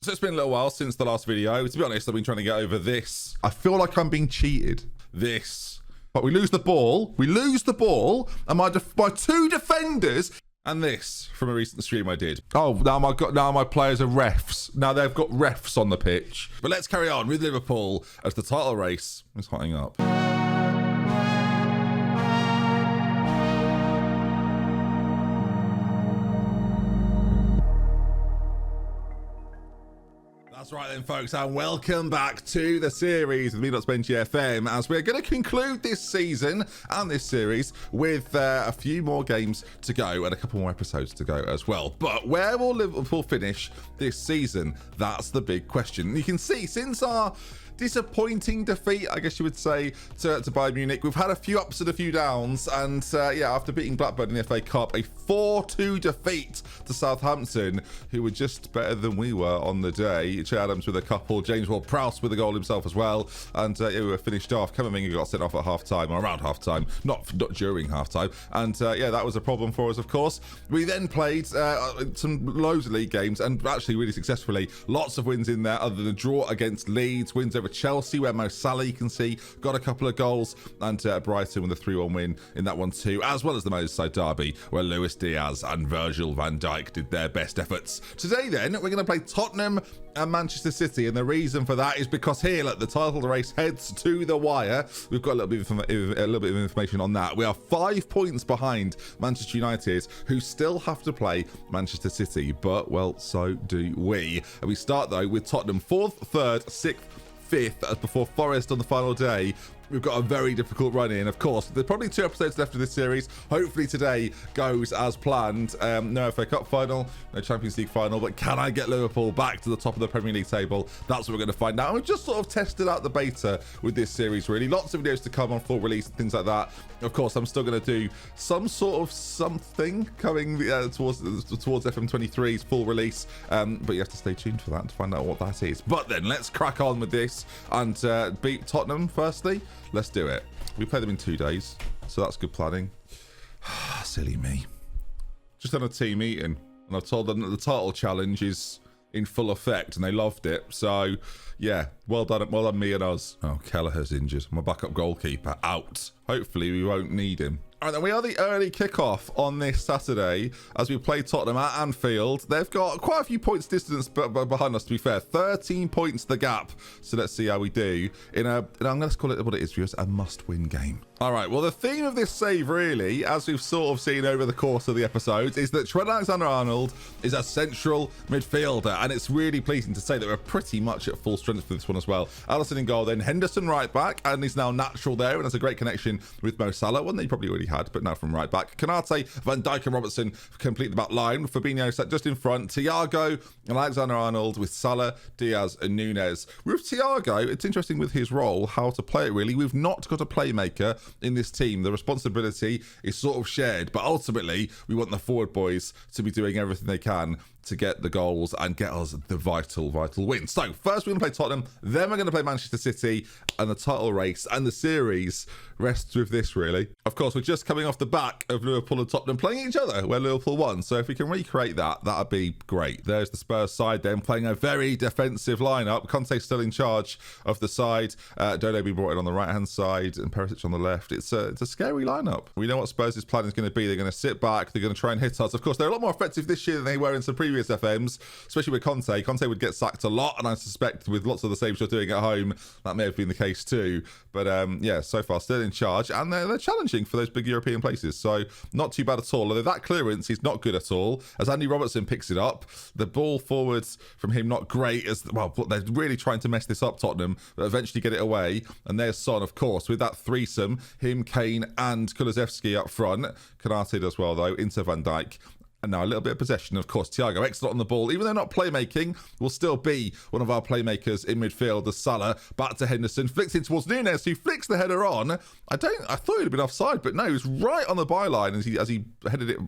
So it's been a little while since the last video. To be honest, I've been trying to get over this. I feel like I'm being cheated. This. But we lose the ball. And my two defenders. And this from a recent stream I did. Oh, now my players are refs. Now they've got refs on the pitch. But let's carry on with Liverpool as the title race is hotting up. That's right then, folks, and welcome back to the series with me, DoctorBenjy FM, as we're going to conclude this season and this series with a few more games to go and a couple more episodes to go as well. But where will Liverpool finish this season? That's the big question. You can see, since our disappointing defeat, I guess you would say, to Bayern Munich, we've had a few ups and a few downs, and yeah, after beating Blackburn in the FA Cup, a 4-2 defeat to Southampton, who were just better than we were on the day. Che Adams with a couple, James Ward-Prowse with a goal himself as well, and yeah, we were finished off. Camavinga got sent off at half-time, or around half-time, not during half-time, and yeah, that was a problem for us, of course. We then played some loads of league games, and actually really successfully. Lots of wins in there, other than a draw against Leeds, wins over Chelsea, where Mo Salah, you can see, got a couple of goals, and Brighton with a 3-1 win in that one too, as well as the Merseyside derby, where Luis Diaz and Virgil van Dijk did their best efforts. Today then, we're going to play Tottenham and Manchester City, and the reason for that is because here, look, the title race heads to the wire. We've got a little bit of information on that. We are 5 points behind Manchester United, who still have to play Manchester City, but well, so do we. And we start though with Tottenham 4th, 3rd, 6th, 5th, before Forest on the final day. We've got a very difficult run in, of course. There's probably 2 episodes left of this series. Hopefully today goes as planned. No FA Cup final, no Champions League final, but can I get Liverpool back to the top of the Premier League table? That's what we're going to find out. And we've just sort of tested out the beta with this series, really. Lots of videos to come on full release and things like that. Of course, I'm still going to do some sort of something coming towards FM23's full release, but you have to stay tuned for that to find out what that is. But then let's crack on with this and beat Tottenham firstly. Let's do it. We play them in 2 days, so that's good planning. Silly me. Just done a team meeting, and I've told them that the title challenge is in full effect, and they loved it. So, yeah, well done me and us. Oh, Kelleher's injured. My backup goalkeeper out. Hopefully, we won't need him. All right, then we are the early kickoff on this Saturday as we play Tottenham at Anfield. They've got quite a few points distance behind us, to be fair. 13 points the gap. So let's see how we do in I'm going to call it what it is for us, a must-win game. All right, well, the theme of this save, really, as we've sort of seen over the course of the episodes, is that Trent Alexander-Arnold is a central midfielder, and it's really pleasing to say that we're pretty much at full strength for this one as well. Alisson in goal, then Henderson right back, and he's now natural there, and has a great connection with Mo Salah, one that he probably already had, but now from right back. Konate, Van Dijk and Robertson complete the back line. Fabinho sat just in front. Thiago and Alexander-Arnold with Salah, Diaz and Nunez. With Thiago, it's interesting with his role, how to play it really. We've not got a playmaker in this team. The responsibility is sort of shared, but ultimately we want the forward boys to be doing everything they can to get the goals and get us the vital win. So first we're going to play Tottenham, then we're going to play Manchester City, and the title race and the series rests with this, really. Of course, we're just coming off the back of Liverpool and Tottenham playing each other, where Liverpool won. So if we can recreate that, that'd be great. There's the Spurs side then, playing a very defensive lineup. Conte's still in charge of the side. Dodo be brought in on the right-hand side and Perisic on the left. It's a scary lineup. We know what Spurs' plan is going to be. They're going to sit back. They're going to try and hit us. Of course, they're a lot more effective this year than they were in some previous FMs, especially with Conte. Conte would get sacked a lot, and I suspect with lots of the saves you're doing at home, that may have been the case too. But yeah, so far still in charge, and they're challenging for those big European places, so not too bad at all. Although that clearance is not good at all, as Andy Robertson picks it up. The ball forwards from him not great, as well. They're really trying to mess this up, Tottenham, but eventually get it away. And there's Son, of course, with that threesome, him, Kane and Kulusevski up front. Konate as well though, into Van Dijk. And now a little bit of possession, of course. Thiago excellent on the ball, even though not playmaking, will still be one of our playmakers in midfield. The Salah back to Henderson, flicks in towards Nunez, who flicks the header on. I thought he'd have been offside, but no, he was right on the byline as he headed it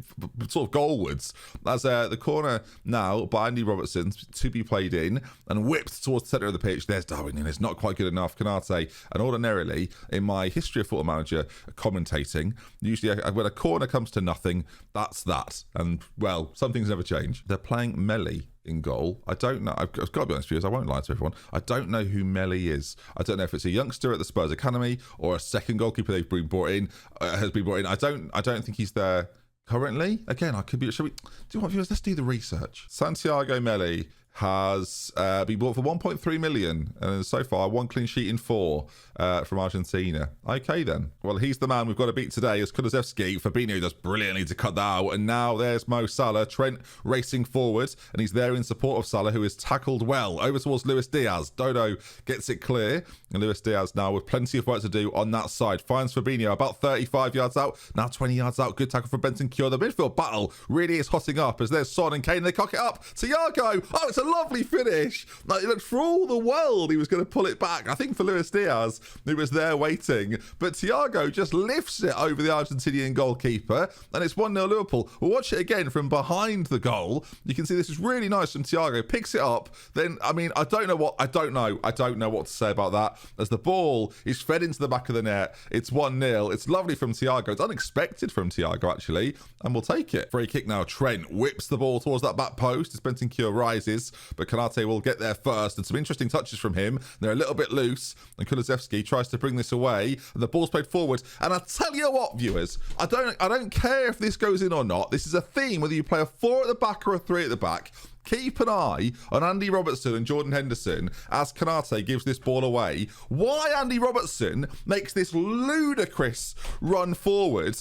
sort of goalwards. As the corner now by Andy Robertson to be played in and whipped towards the centre of the pitch. There's Darwin Nunez, not quite good enough. Konate, and ordinarily in my history of Football Manager commentating, usually when a corner comes to nothing, that's that. And well, some things never change. They're playing Melly in goal. I don't know. I've got to be honest with you, I won't lie to everyone. I don't know who Melly is. I don't know if it's a youngster at the Spurs Academy or a second goalkeeper they've been brought in, has been brought in. I don't think he's there currently. Again, I could be. Shall we? Do you want viewers? Let's do the research. Santiago Melly has been bought for 1.3 million, and so far 1 clean sheet in 4 from Argentina. Okay then. Well, he's the man we've got to beat today. As Kulusevski, Fabinho does brilliantly to cut that out, and now there's Mo Salah. Trent racing forward, and he's there in support of Salah, who is tackled well over towards Luis Diaz. Dodo gets it clear, and Luis Diaz now with plenty of work to do on that side. Finds Fabinho about 35 yards out, now 20 yards out. Good tackle from Benton Cure. The midfield battle really is hotting up as there's Son and Kane. They cock it up. Thiago. Oh, it's a lovely finish. Like, it looked for all the world he was going to pull it back. I think for Luis Diaz, who was there waiting. But Thiago just lifts it over the Argentinian goalkeeper, and it's 1-0 Liverpool. We'll watch it again from behind the goal. You can see this is really nice from Thiago. Picks it up. Then, I mean, I don't know what to say about that. As the ball is fed into the back of the net, it's 1-0. It's lovely from Thiago. It's unexpected from Thiago, actually, and we'll take it. Free kick now. Trent whips the ball towards that back post as Bentancur rises, but Canate will get there first, and some interesting touches from him. They're a little bit loose, and Kulusevski tries to bring this away, and the ball's played forward. And I tell you what, viewers, I don't care if this goes in or not. This is a theme, whether you play a 4 at the back or a 3 at the back. Keep an eye on Andy Robertson and Jordan Henderson as Canate gives this ball away. Why Andy Robertson makes this ludicrous run forward,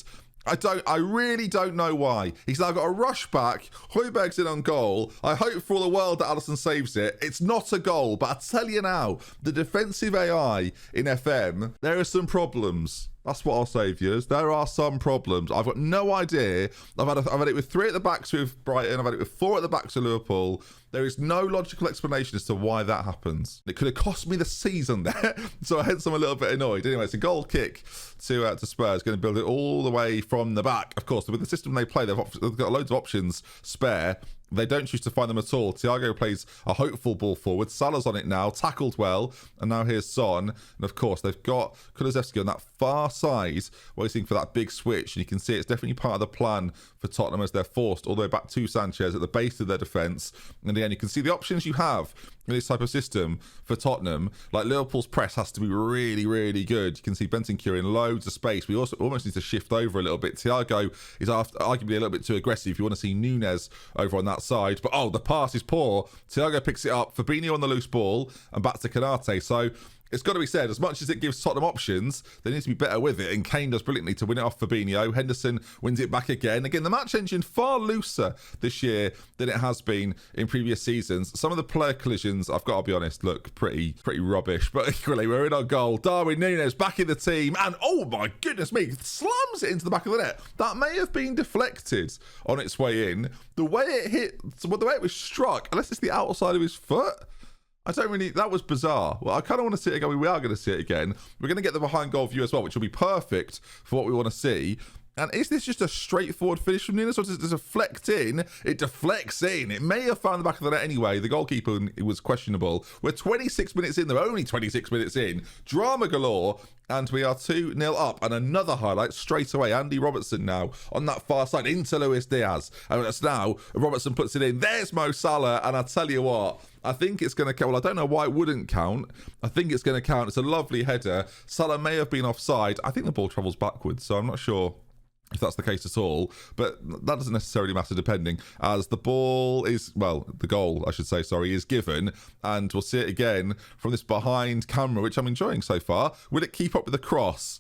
I really don't know why. He's now got a rush back. Højbjerg's in on goal. I hope for all the world that Alisson saves it. It's not a goal, but I tell you now, the defensive AI in FM, there are some problems. That's what I'll say, viewers. There are some problems. I've got no idea. I've had it with 3 at the backs with Brighton. I've had it with 4 at the backs with Liverpool. There is no logical explanation as to why that happens. It could have cost me the season there, so hence I'm a little bit annoyed. Anyway, it's a goal kick to Spurs, going to build it all the way from the back. Of course, with the system they play, they've got loads of options spare. They don't choose to find them at all. Thiago plays a hopeful ball forward. Salah's on it now, tackled well, and now here's Son. And of course, they've got Kulusevski on that far side, waiting for that big switch. And you can see it's definitely part of the plan for Tottenham as they're forced all the way back to Sanchez at the base of their defence. And again, you can see the options you have in this type of system for Tottenham. Like, Liverpool's press has to be really, really good. You can see Bentancur in loads of space. We also almost need to shift over a little bit. Thiago is arguably a little bit too aggressive. If you want to see Nunez over on that side, but the pass is poor. Thiago picks it up. Fabinho on the loose ball and back to Canate. So it's got to be said, as much as it gives Tottenham options, they need to be better with it, and Kane does brilliantly to win it off Fabinho. Henderson wins it back again. Again, the match engine far looser this year than it has been in previous seasons. Some of the player collisions, I've got to be honest, look pretty rubbish, but equally, we're in on goal. Darwin Núñez back in the team, and oh my goodness me, slams it into the back of the net. That may have been deflected on its way in. The way it hit, the way it was struck, unless it's the outside of his foot, that was bizarre. Well, I kind of want to see it again. We are going to see it again. We're going to get the behind goal view as well, which will be perfect for what we want to see. And is this just a straightforward finish from Núñez, or does it deflect in? It deflects in. It may have found the back of the net anyway. The goalkeeper was questionable. We're 26 minutes in. They're only 26 minutes in. Drama galore. And we are 2-0 up. And another highlight straight away. Andy Robertson now on that far side into Luis Diaz. And it's now Robertson puts it in. There's Mo Salah. And I tell you what, I think it's going to count. Well, I don't know why it wouldn't count. I think it's going to count. It's a lovely header. Salah may have been offside. I think the ball travels backwards, so I'm not sure if that's the case at all, but that doesn't necessarily matter, depending, as the ball is, the goal, I should say, is given, and we'll see it again from this behind camera, which I'm enjoying so far. Will it keep up with the cross?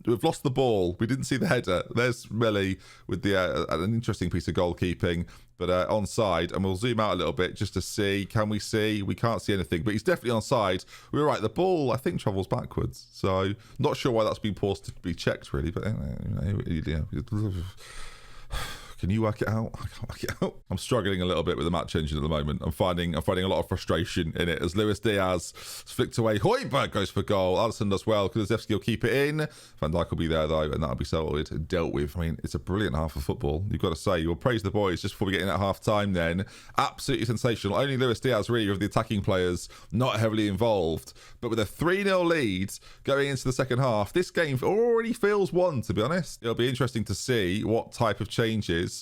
We've lost the ball. We didn't see the header. There's Melly with the an interesting piece of goalkeeping, but onside. And we'll zoom out a little bit just to see. Can we see? We can't see anything, but he's definitely onside. We were right. The ball, I think, travels backwards. So not sure why that's been paused to be checked, really. But can you work it out? I can't work it out. I'm struggling a little bit with the match engine at the moment. I'm finding a lot of frustration in it as Luis Diaz flicked away. Højbjerg goes for goal. Alisson does well. Kulusevski will keep it in. Van Dijk will be there though, and that'll be sorted and dealt with. I mean, it's a brilliant half of football. You've got to say, you'll praise the boys just before we get in at half time then. Absolutely sensational. Only Luis Diaz really of the attacking players not heavily involved. But with a 3-0 lead going into the second half, this game already feels won, to be honest. It'll be interesting to see what type of changes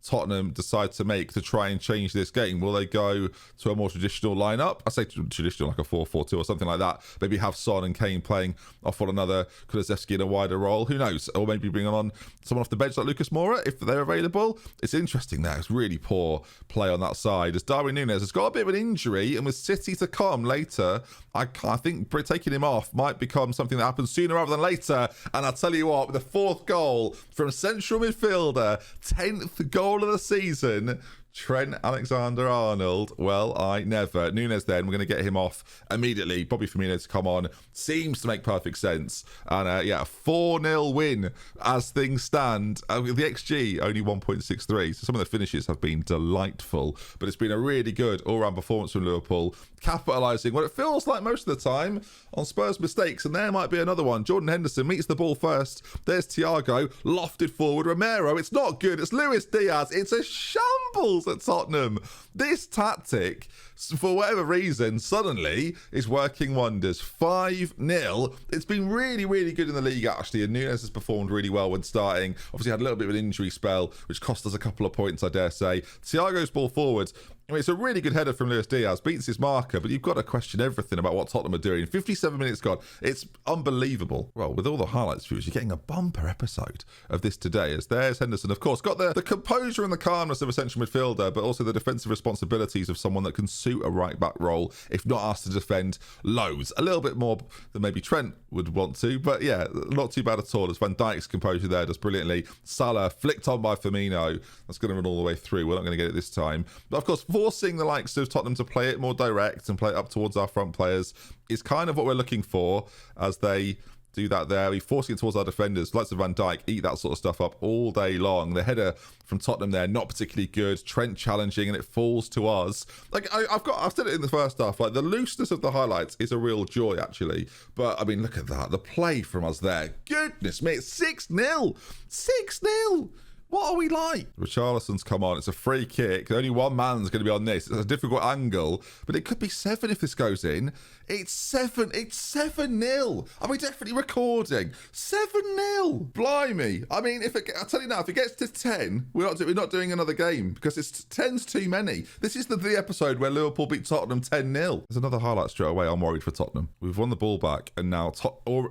Tottenham decide to make to try and change this game? Will they go to a more traditional lineup? I say traditional, like a 4-4-2 or something like that. Maybe have Son and Kane playing off one another, Kulusevski in a wider role. Who knows? Or maybe bring on someone off the bench like Lucas Moura if they're available. It's interesting there. It's really poor play on that side as Darwin Núñez has got a bit of an injury, and with City to come later, I think taking him off might become something that happens sooner rather than later. And I'll tell you what, with the 4th goal from central midfielder, 10th goal of the season, Trent Alexander-Arnold, well, I never. Núñez then, we're going to get him off immediately. Bobby Firmino to come on. Seems to make perfect sense. And a 4-0 win as things stand. The XG, only 1.63. So some of the finishes have been delightful. But it's been a really good all-round performance from Liverpool, capitalising what it feels like most of the time on Spurs' mistakes. And there might be another one. Jordan Henderson meets the ball first. There's Thiago, lofted forward. Romero, it's not good. It's Luis Diaz. It's a shambles at Tottenham. This tactic, for whatever reason, suddenly is working wonders. 5-0. It's been really, really good in the league, actually, and Núñez has performed really well when starting. Obviously had a little bit of an injury spell, which cost us a couple of points, I dare say. Thiago's ball forward, I mean, it's a really good header from Luis Diaz, beats his marker, but you've got to question everything about what Tottenham are doing. 57 minutes gone. It's unbelievable. Well, with all the highlights viewers, you're getting a bumper episode of this today, as there's Henderson, of course, got the composure and the calmness of a central midfielder, but also the defensive responsibilities of someone that can suit a right-back role, if not asked to defend loads. A little bit more than maybe Trent would want to, but yeah, not too bad at all, as Van Dijk's composure there does brilliantly. Salah flicked on by Firmino. That's going to run all the way through. We're not going to get it this time. But of course, forcing the likes of Tottenham to play it more direct and play it up towards our front players is kind of what we're looking for as they do that there. We're forcing it towards our defenders. Likes of Van Dijk eat that sort of stuff up all day long. The header from Tottenham there, not particularly good. Trent challenging and it falls to us. Like, I've said it in the first half, like the looseness of the highlights is a real joy, actually. But I mean, look at that. The play from us there. Goodness me, it's 6-0. 6-0. What are we like? Richarlison's come on. It's a free kick. Only one man's going to be on this. It's a difficult angle, but it could be 7 if this goes in. It's 7. It's 7-0. Are we definitely recording? 7-0. Blimey. I mean, I tell you now, if it gets to 10, we're not doing another game because it's 10's too many. This is the episode where Liverpool beat Tottenham 10-0. There's another highlight straight away. I'm worried for Tottenham. We've won the ball back, and now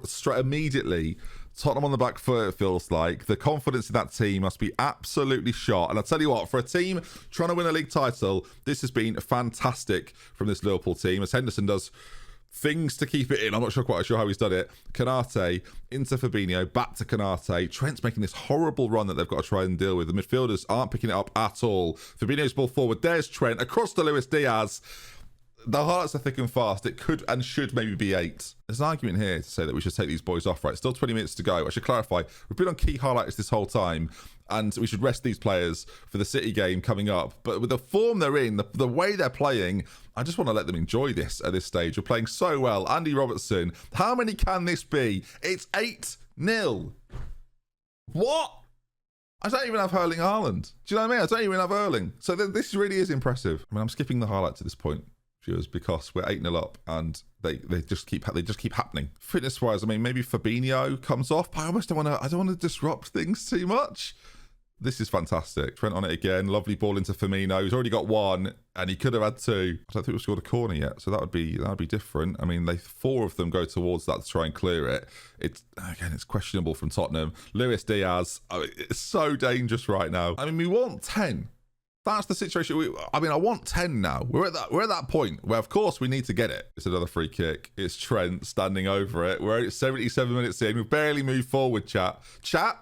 straight immediately, Tottenham on the back foot, it feels like. The confidence in that team must be absolutely shot. And I'll tell you what, for a team trying to win a league title, this has been fantastic from this Liverpool team, as Henderson does things to keep it in. I'm not quite sure how he's done it. Konate into Fabinho, back to Konate. Trent's making this horrible run that they've got to try and deal with. The midfielders aren't picking it up at all. Fabinho's ball forward. There's Trent across to Luis Diaz. The highlights are thick and fast. It could and should maybe be 8. There's an argument here to say that we should take these boys off, right? Still 20 minutes to go. I should clarify, we've been on key highlights this whole time, and we should rest these players for the City game coming up. But with the form they're in, the way they're playing, I just want to let them enjoy this at this stage. We're playing so well. Andy Robertson, how many can this be? It's 8-0. What? I don't even have Erling Haaland. Do you know what I mean? I don't even have Erling. So this really is impressive. I mean, I'm skipping the highlights at this point, viewers, because we're 8-0 up and they just keep happening. Fitness wise, I mean, maybe Fabinho comes off, but I don't want to disrupt things too much. This is fantastic. Trent on it again. Lovely ball into Firmino. He's already got 1 and he could have had 2. I don't think we've scored a corner yet, so that would be different. I mean, 4 of them go towards that to try and clear it. It's questionable from Tottenham. Luis Diaz, it's so dangerous right now. I mean, we want 10. That's the situation. I want 10 now. We're at that point where, of course, we need to get it. It's another free kick. It's Trent standing over it. We're at 77 minutes in. We've barely moved forward, chat.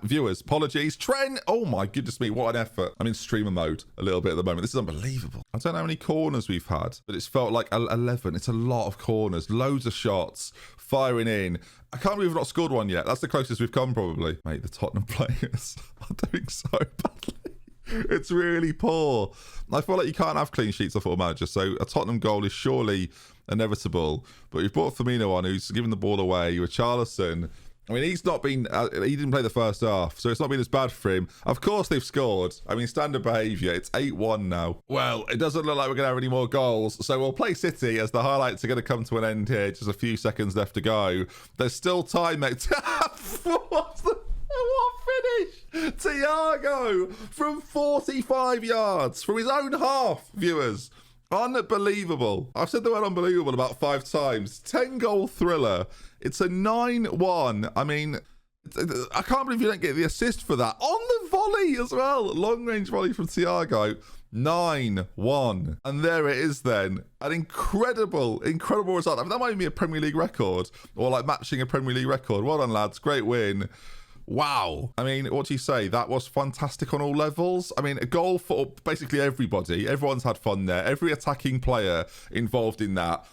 Viewers, apologies. Trent, oh my goodness me, what an effort. I'm in streamer mode a little bit at the moment. This is unbelievable. I don't know how many corners we've had, but it's felt like 11. It's a lot of corners, loads of shots, firing in. I can't believe we've not scored one yet. That's the closest we've come, probably. Mate, the Tottenham players are doing so badly. It's really poor. I feel like you can't have clean sheets off Football Manager, so a Tottenham goal is surely inevitable. But we've brought Firmino on, who's given the ball away. Richarlison, I mean, he's not been... he didn't play the first half, so it's not been as bad for him. Of course they've scored. I mean, standard behaviour. It's 8-1 now. Well, it doesn't look like we're going to have any more goals, so we'll play City as the highlights are going to come to an end here. Just a few seconds left to go. There's still time, mate. What finish. Thiago from 45 yards from his own half, viewers. Unbelievable. I've said the word unbelievable about 5 times. 10-goal thriller. It's a 9-1. I mean, I can't believe you don't get the assist for that. On the volley as well. Long-range volley from Thiago. 9-1. And there it is then. An incredible result. I mean, that might be a Premier League record, or like matching a Premier League record. Well done, lads. Great win. Wow. I mean, what do you say? That was fantastic on all levels. I mean, a goal for basically everybody. Everyone's had fun there. Every attacking player involved in that.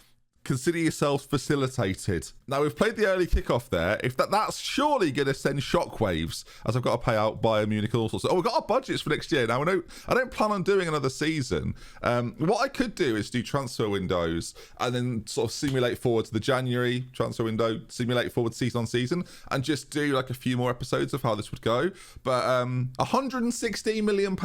Consider yourselves facilitated. Now, we've played the early kickoff there. If that's surely going to send shockwaves, as I've got to pay out Bayern Munich and all sorts. Oh, we've got our budgets for next year. Now, I don't plan on doing another season. What I could do is do transfer windows and then sort of simulate forward to the January transfer window, simulate forward season on season, and just do like a few more episodes of how this would go. But £116 million.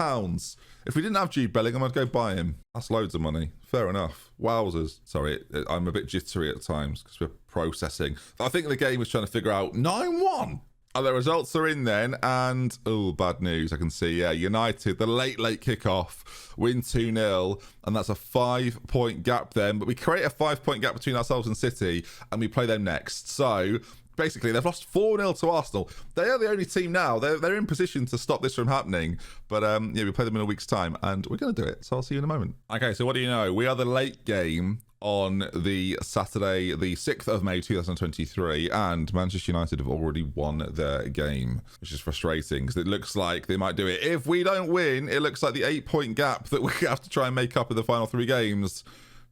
If we didn't have Jude Bellingham, I'd go buy him. That's loads of money. Fair enough. Wowzers. Sorry, I'm a bit jittery at times because we're processing. I think the game was trying to figure out 9-1. And the results are in then, and bad news. I can see, United, the late kickoff, win 2-0, and that's a 5-point gap then. But we create a 5-point gap between ourselves and City, and we play them next. So basically, they've lost 4-0 to Arsenal. They are the only team now. They're in position to stop this from happening. But we play them in a week's time, and we're going to do it. So I'll see you in a moment. Okay, so what do you know? We are the late game on the Saturday, the 6th of May 2023, and Manchester United have already won their game, which is frustrating because it looks like they might do it. If we don't win, it looks like the 8-point gap that we have to try and make up in the final 3 games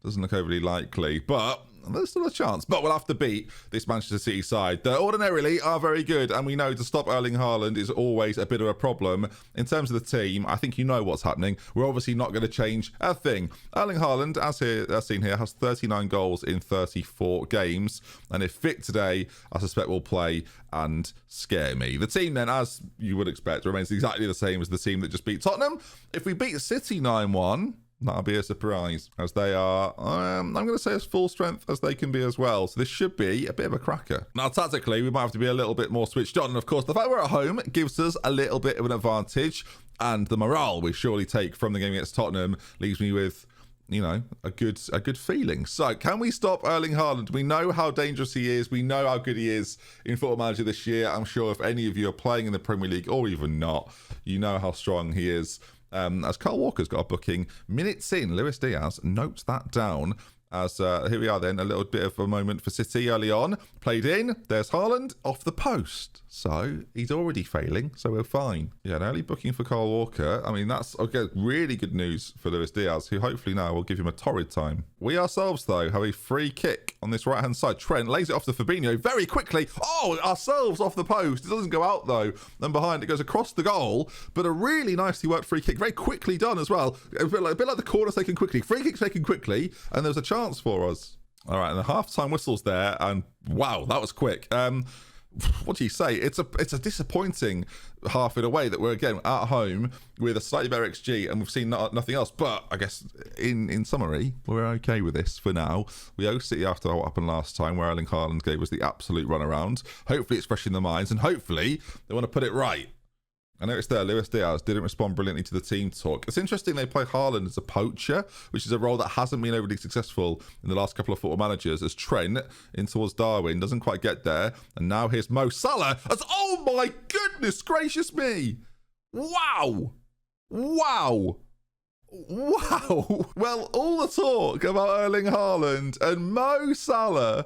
doesn't look overly likely, but there's still a chance. But we'll have to beat this Manchester City side that ordinarily are very good, and we know to stop Erling Haaland is always a bit of a problem. In terms of the team, I think you know what's happening. We're obviously not going to change a thing. Erling Haaland, as seen here, has 39 goals in 34 games, and if fit today, I suspect will play and scare me. The team then, as you would expect, remains exactly the same as the team that just beat Tottenham. If we beat City 9-1, that'll be a surprise, as they are, I'm going to say, as full strength as they can be as well. So this should be a bit of a cracker. Now, tactically, we might have to be a little bit more switched on. And of course, the fact we're at home gives us a little bit of an advantage. And the morale we surely take from the game against Tottenham leaves me with, a good feeling. So can we stop Erling Haaland? We know how dangerous he is. We know how good he is in Football Manager this year. I'm sure if any of you are playing in the Premier League or even not, you know how strong he is. As Kyle Walker's got a booking minutes in, Luis Diaz, note that down. As here we are then, a little bit of a moment for City early on. Played in, there's Haaland off the post. So he's already failing, so we're fine. Yeah, an early booking for Kyle Walker. I mean, that's really good news for Luis Diaz, who hopefully now will give him a torrid time. We ourselves, though, have a free kick on this right-hand side. Trent lays it off to Fabinho very quickly. Oh, ourselves off the post. It doesn't go out, though. And behind, it goes across the goal. But a really nicely worked free kick. Very quickly done as well. A bit like the corner taken quickly. Free kick taken quickly. And there was a chance for us. All right, and the half-time whistle's there. And wow, that was quick. What do you say? It's a disappointing half in a way that we're again at home with a slightly better XG and we've seen nothing else. But I guess in summary, we're okay with this for now. We owe City after what happened last time, where Erling Haaland gave us the absolute runaround. Hopefully it's fresh in their minds, and hopefully they want to put it right. I noticed there, Luis Diaz didn't respond brilliantly to the team talk. It's interesting they play Haaland as a poacher, which is a role that hasn't been overly successful in the last couple of Football Managers, as Trent in towards Darwin doesn't quite get there. And now here's Mo Salah as, oh my goodness gracious me. Wow. Wow. Wow. Well, all the talk about Erling Haaland and Mo Salah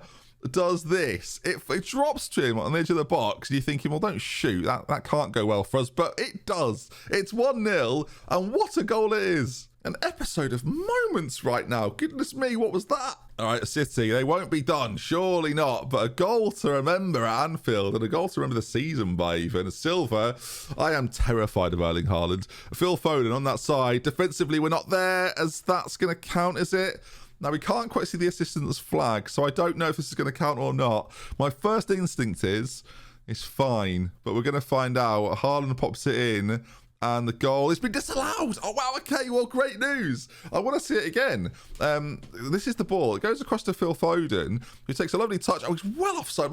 does this. It drops to him on the edge of the box. You're thinking, well, don't shoot. That can't go well for us. But it does. It's 1-0. And what a goal it is. An episode of moments right now. Goodness me, what was that? All right, City, they won't be done. Surely not. But a goal to remember at Anfield and a goal to remember the season by even. Silva, I am terrified of Erling Haaland. Phil Foden on that side. Defensively, we're not there, as that's going to count, is it? Now, we can't quite see the assistant's flag, so I don't know if this is going to count or not. My first instinct is, it's fine, but we're going to find out. Haaland pops it in, And the goal has been disallowed. Oh, wow. Okay, well, great news. I want to see it again. This is the ball. It goes across to Phil Foden, who takes a lovely touch. Oh, he's well offside.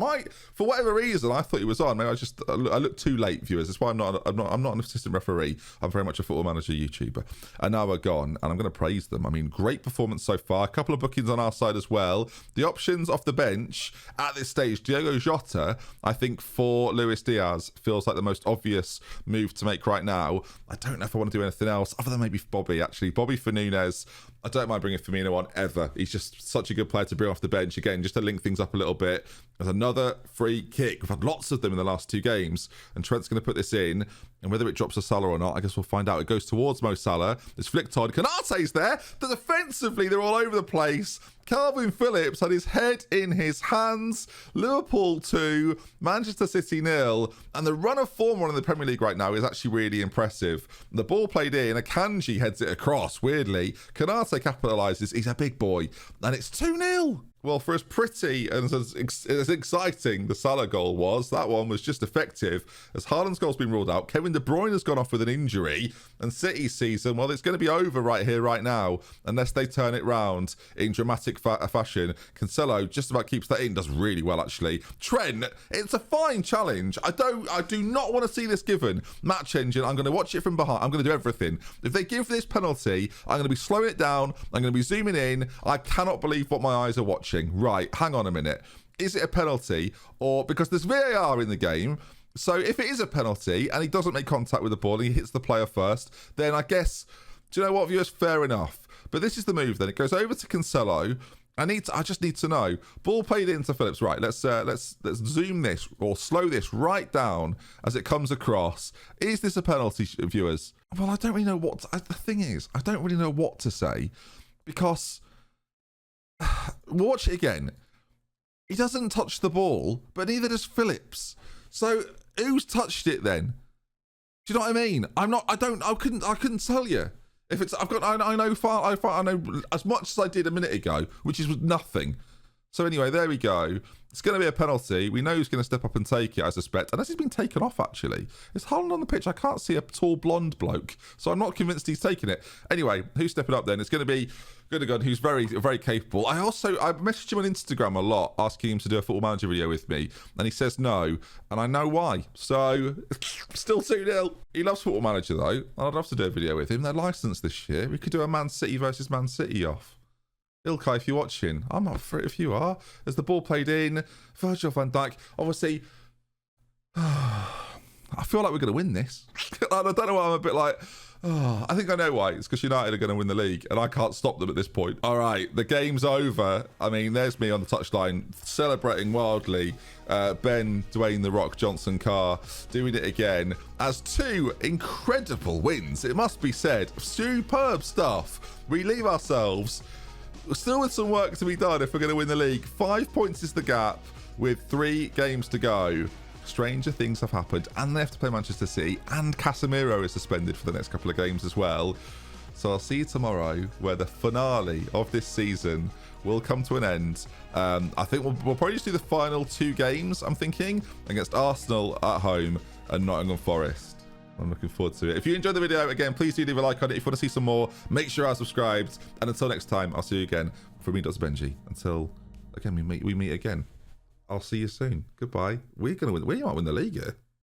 For whatever reason, I thought he was on. Maybe I looked too late, viewers. That's why I'm not an assistant referee. I'm very much a Football Manager YouTuber. And now we're gone, and I'm going to praise them. I mean, great performance so far. A couple of bookings on our side as well. The options off the bench at this stage, Diogo Jota, I think for Luis Diaz, feels like the most obvious move to make right now. I don't know if I want to do anything else other than maybe Bobby, actually. Bobby for Nunez. I don't mind bringing Firmino on ever. He's just such a good player to bring off the bench. Again, just to link things up a little bit. There's another free kick. We've had lots of them in the last 2 games. And Trent's going to put this in. And whether it drops to Salah or not, I guess we'll find out. It goes towards Mo Salah. It's flicked on. Konate's there. But defensively, they're all over the place. Calvin Phillips had his head in his hands. Liverpool 2, Manchester City 0. And the run of form on in the Premier League right now is actually really impressive. The ball played in. Akanji heads it across, weirdly. Konate capitalises. He's a big boy. And it's 2-0. Well, for as pretty and as exciting the Salah goal was, that one was just effective. As Haaland's goal's been ruled out, Kevin De Bruyne has gone off with an injury, and City's season, well, it's going to be over right here, right now, unless they turn it round in dramatic fashion. Cancelo just about keeps that in, does really well, actually. Trent, it's a fine challenge. I do not want to see this given. Match engine, I'm going to watch it from behind. I'm going to do everything. If they give this penalty, I'm going to be slowing it down. I'm going to be zooming in. I cannot believe what my eyes are watching. Right, hang on a minute. Is it a penalty? Or because there's VAR in the game, so if it is a penalty and he doesn't make contact with the ball and he hits the player first, then I guess, do you know what, viewers? Fair enough. But this is the move then. It goes over to Cancelo. I just need to know. Ball played into Phillips. Right, let's zoom this or slow this right down as it comes across. Is this a penalty, viewers? Well, I don't really know what the thing is. I don't really know what to say because watch it again. He doesn't touch the ball, but neither does Phillips. So who's touched it then? Do you know what I mean? I couldn't tell you. If it's, I know as much as I did a minute ago, which is nothing. So anyway, there we go. It's going to be a penalty. We know who's going to step up and take it, I suspect. Unless he's been taken off, actually. Is Haaland on the pitch? I can't see a tall blonde bloke. So I'm not convinced he's taking it. Anyway, who's stepping up then? It's going to be Gundogan, who's very, very capable. I messaged him on Instagram a lot, asking him to do a Football Manager video with me. And he says no. And I know why. So, still 2-0. He loves Football Manager, though. I'd love to do a video with him. They're licensed this year. We could do a Man City versus Man City off. Ilkay, if you're watching, I'm up for it if you are. As the ball played in, Virgil van Dijk, obviously, I feel like we're going to win this. I don't know why I'm a bit like, I think I know why. It's because United are going to win the league, and I can't stop them at this point. All right, the game's over. I mean, there's me on the touchline, celebrating wildly. Ben, Dwayne The Rock, Johnson Carr, doing it again. As 2 incredible wins, it must be said. Superb stuff. We leave ourselves still with some work to be done if we're going to win the league. 5 points is the gap with 3 games to go. Stranger things have happened, and they have to play Manchester City, and Casemiro is suspended for the next couple of games as well. So I'll see you tomorrow, where the finale of this season will come to an end. I think we'll probably just do the final 2 games, I'm thinking, against Arsenal at home and Nottingham Forest. I'm looking forward to it. If you enjoyed the video, again, please do leave a like on it. If you want to see some more, make sure you're subscribed. And until next time, I'll see you again. From me, DoctorBenjy. Until, again, we meet again. I'll see you soon. Goodbye. We're going to win. We might win the league here.